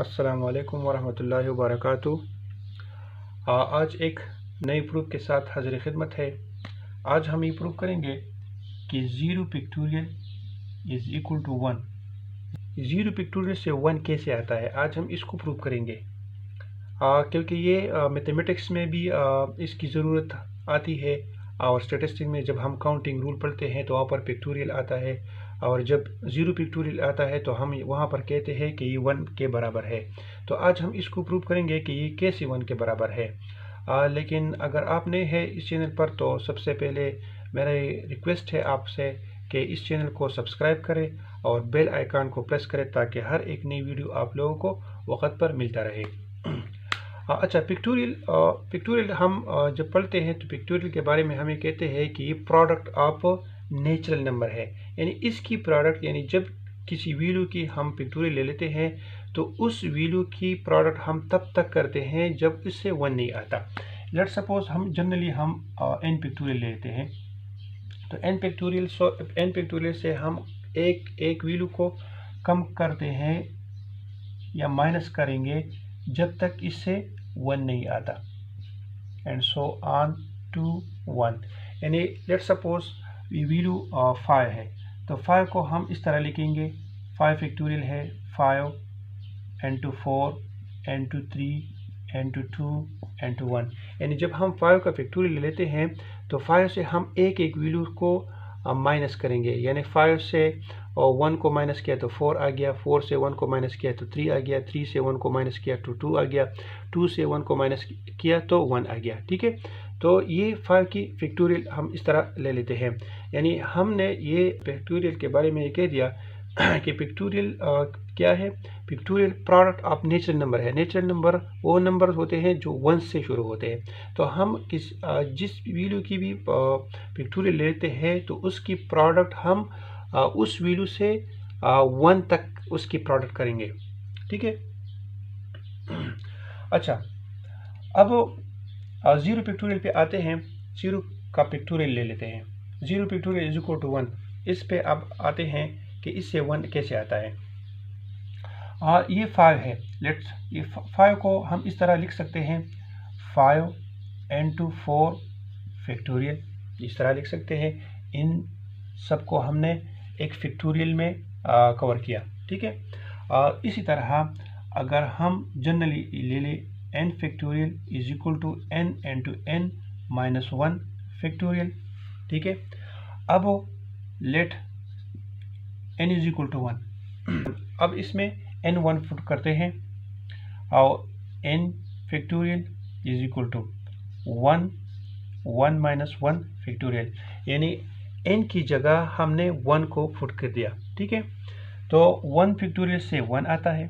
अस्सलाम वालेकुम वरहमतुल्लाहि वबरकातुहू। आज एक नई प्रूफ के साथ हाजिर खिदमत है। आज हम ये प्रूफ करेंगे कि 0 factorial is equal to 1। 0 factorial से 1 कैसे आता है, आज हम इसको प्रूफ करेंगे। क्योंकि ये मैथमेटिक्स में भी इसकी ज़रूरत आती है, और स्टैटिस्टिक्स में जब हम काउंटिंग रूल पढ़ते हैं तो वहाँ पर पिक्टोरियल आता है, और जब 0 पिक्टोरियल आता है तो हम वहाँ पर कहते हैं कि ये 1 के बराबर है। तो आज हम इसको प्रूव करेंगे कि ये कैसे 1 के बराबर है। लेकिन अगर आप नए हैं इस चैनल पर तो सबसे पहले मेरा रिक्वेस्ट है आपसे कि इस चैनल को सब्सक्राइब करें और बेल आइकन को प्रेस करें ताकि हर एक नई वीडियो आप लोगों को वक्त पर मिलता रहे। अच्छा, पिक्टोरियल हम जब पढ़ते हैं तो पिक्टोरियल के बारे में हमें कहते हैं कि ये प्रोडक्ट ऑफ नेचुरल नंबर है, यानी इसकी प्रोडक्ट, यानी जब किसी वैल्यू की हम पिक्टोरियल ले लेते हैं तो उस वैल्यू की प्रोडक्ट हम तब तक करते हैं जब इससे 1 नहीं आता। लेट सपोज हम जनरली हम n पिक्टोरियल ले लेते हैं, तो n पिक्टोरियल से हम एक वैल्यू को कम करते हैं या माइनस करेंगे जब तक इससे 1 नहीं आता, एंड सो ऑन टू 1। यानी लेट सपोज वैल्यू 5 है, तो 5 को हम इस तरह लिखेंगे, 5 फैक्टोरियल है 5 into 4 into 3 into 2 into 1। यानी जब हम 5 का फैक्टोरियल ले लेते हैं तो 5 से हम एक वैल्यू को माइनस करेंगे, यानी 5 से 1 को माइनस किया तो 4 आ गया, 4 से 1 को माइनस किया तो 3 आ गया, 3 से 1 को माइनस किया तो 2 आ गया, 2 से 1 को माइनस किया तो 1 आ गया। ठीक है, तो ये 5 की फैक्टोरियल हम इस तरह ले लेते हैं। यानी हमने ये फैक्टोरियल के बारे में ये कह दिया कि पिक्टोरियल क्या है। Pictorial product of natural number है। नेचुरल नंबर वो नंबर होते हैं जो 1 से शुरू होते हैं। तो हम जिस वैल्यू की भी पिक्टोरियल लेते हैं तो उसकी प्रोडक्ट हम उस वैल्यू से 1 तक उसकी प्रोडक्ट करेंगे। ठीक है। अच्छा, अब 0 पिक्टोरियल पे आते हैं। 0 का पिक्टोरियल ले लेते हैं, 0 पिक्टोरियल इज इक्वल टू 1। इस पे अब आते हैं कि इससे 1 कैसे आता है। ये 5 है, ये 5 को हम इस तरह लिख सकते हैं, 5 into 4 फैक्टोरियल, इस तरह लिख सकते हैं। इन सब को हमने एक फैक्टोरियल में कवर किया। ठीक है। इसी तरह अगर हम जनरली ले ले n factorial is equal to n into n minus 1 factorial. ठीक है। अब let n is equal to 1। अब इसमें n 1 पुट करते हैं और n factorial is equal to 1 minus 1 factorial, यानी n की जगह हमने 1 को पुट कर दिया। ठीक है, तो 1 फैक्टोरियल से 1 आता है।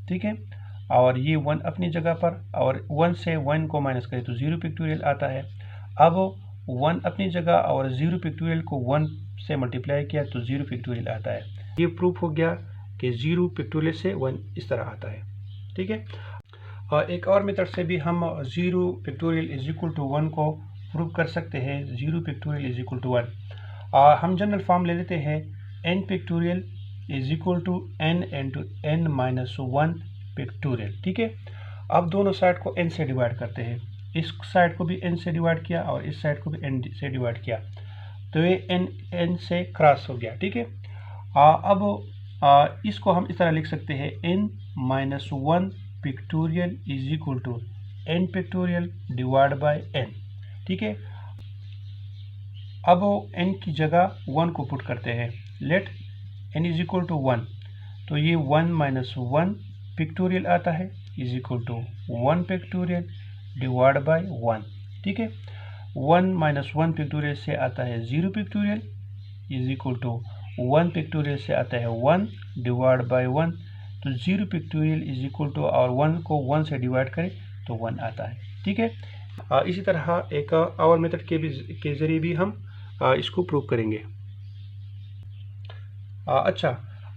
ठीक है, और ये 1 अपनी जगह पर, और 1 से 1 को माइनस करें तो 0 पिक्टोरियल आता है। अब 1 अपनी जगह और 0 पिक्टोरियल को 1 से मल्टीप्लाई किया तो 0 पिक्टोरियल आता है। ये प्रूफ हो गया कि 0 पिक्टोरियल से 1 इस तरह आता है। ठीक है। एक और मेथड से भी हम 0 पिक्टोरियल इज इक्वल टू 1 को प्रूव कर सकते हैं। 0 पिक्टोरियल इज इक्वल टू 1 हम जनरल फॉर्म ले लेते हैं, n factorial is equal to n into n minus 1 factorial. ठीक है, अब दोनों साइड को n से डिवाइड करते हैं। इस साइड को भी n से डिवाइड किया और इस साइड को भी n से डिवाइड किया, तो ये n से क्रॉस हो गया। ठीक है। अब इसको हम इस तरह लिख सकते हैं, n minus 1 factorial is equal to n factorial divide by n। ठीक है, अब n की जगह 1 को पुट करते हैं, let n is equal to 1, तो ये 1 माइनस 1 पिक्टोरियल आता है is equal to 1 factorial divide by 1। ठीक है, 1 माइनस 1 पिक्टोरियल से आता है 0 factorial is equal to 1 factorial से आता है 1 डिवाइड बाय 1, तो 0 पिक्टोरियल इज इक्वल टू, और 1 को 1 से डिवाइड करें तो 1 आता है। ठीक है। इसी तरह एक और मेथड के जरिए भी हम इसको प्रूव करेंगे। अच्छा,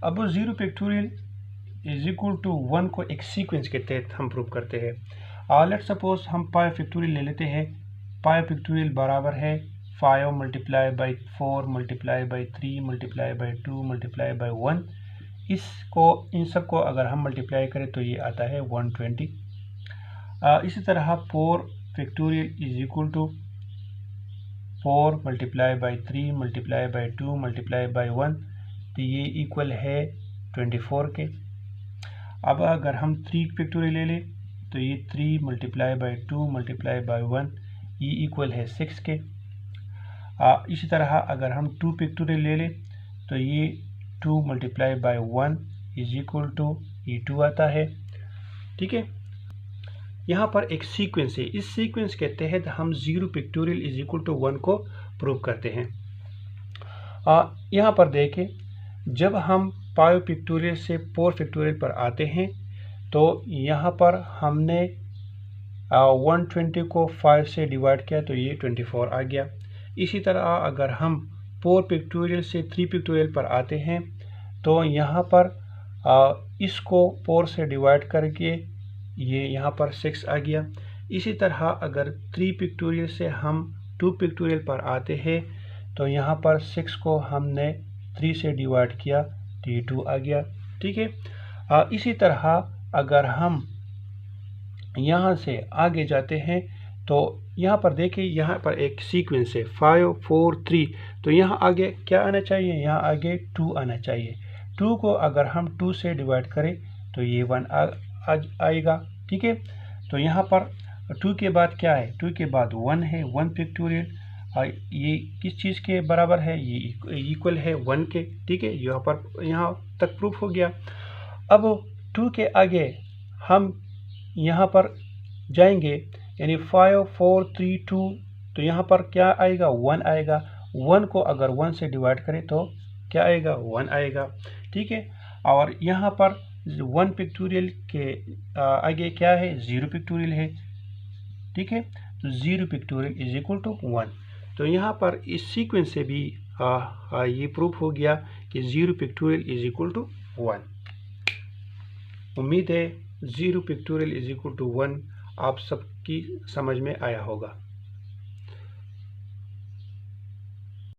अब 0 पिक्टोरियल इज इक्वल टू 1 को एक सीक्वेंस के तहत हम प्रूव करते हैं। लेट सपोज हम पाई पिक्टोरियल ले लेते हैं। पाई पिक्टोरियल बराबर है 5 multiply by 4 multiply by 3 multiply by 2 multiply by 1 इसको इन सब को अगर हम मल्टीप्लाई करें तो ये आता है 120। इसी तरह 4 factorial is equal to 4 multiply by 3 multiply by 2 multiply by 1, तो ये इक्वल है 24 के। अब अगर हम 3 फैक्टोरियल ले लें तो ये 3 मल्टीप्लाई बाई 2 मल्टीप्लाई बाई 1, ये इक्वल है 6 के। इसी तरह अगर हम 2 फैक्टोरियल ले लें तो ये 2 multiply by 1 is equal to ये 2 आता है। ठीक है, यहाँ पर एक सीक्वेंस है, इस सीक्वेंस के तहत हम 0 फैक्टोरियल इज इक्वल टू 1 को प्रूव करते हैं। यहाँ पर देखें, जब हम 5 फैक्टोरियल से 4 फैक्टोरियल पर आते हैं तो यहाँ पर हमने 120 को 5 से डिवाइड किया तो ये 24 आ गया। इसी तरह अगर हम 4 फैक्टोरियल से 3 फैक्टोरियल पर आते हैं तो यहाँ पर इसको 4 से डिवाइड करके ये यहाँ पर 6 आ गया। इसी तरह अगर 3 फैक्टोरियल से हम 2 फैक्टोरियल पर आते हैं तो यहाँ पर 6 को हमने 3 से डिवाइड किया तो ये 2 आ गया। ठीक है, इसी तरह अगर हम यहाँ से आगे जाते हैं तो यहाँ पर देखिए, यहाँ पर एक सीक्वेंस है 5 4 3, तो यहाँ आगे क्या आना चाहिए, यहाँ आगे 2 आना चाहिए। 2 को अगर हम 2 से डिवाइड करें तो ये 1 आएगा। ठीक है, तो यहाँ पर 2 के बाद क्या है, 2 के बाद 1 है, 1 फैक्टोरियल, ये किस चीज़ के बराबर है, ये इक्वल है 1 के। ठीक है, यहाँ तक प्रूफ हो गया। अब 2 के आगे हम यहाँ पर जाएंगे, यानी 5 4 3 2, तो यहाँ पर क्या आएगा, 1 आएगा। 1 को अगर 1 से डिवाइड करें तो क्या आएगा, 1 आएगा। ठीक है, और यहाँ पर 1 फैक्टोरियल के आगे क्या है, 0 फैक्टोरियल है। ठीक है, तो 0 फैक्टोरियल इज इक्वल टू 1। तो यहाँ पर इस सीक्वेंस से भी ये प्रूफ हो गया कि 0 फैक्टोरियल इज इक्वल टू 1। उम्मीद है 0 फैक्टोरियल इज इक्वल टू 1 आप सबकी समझ में आया होगा।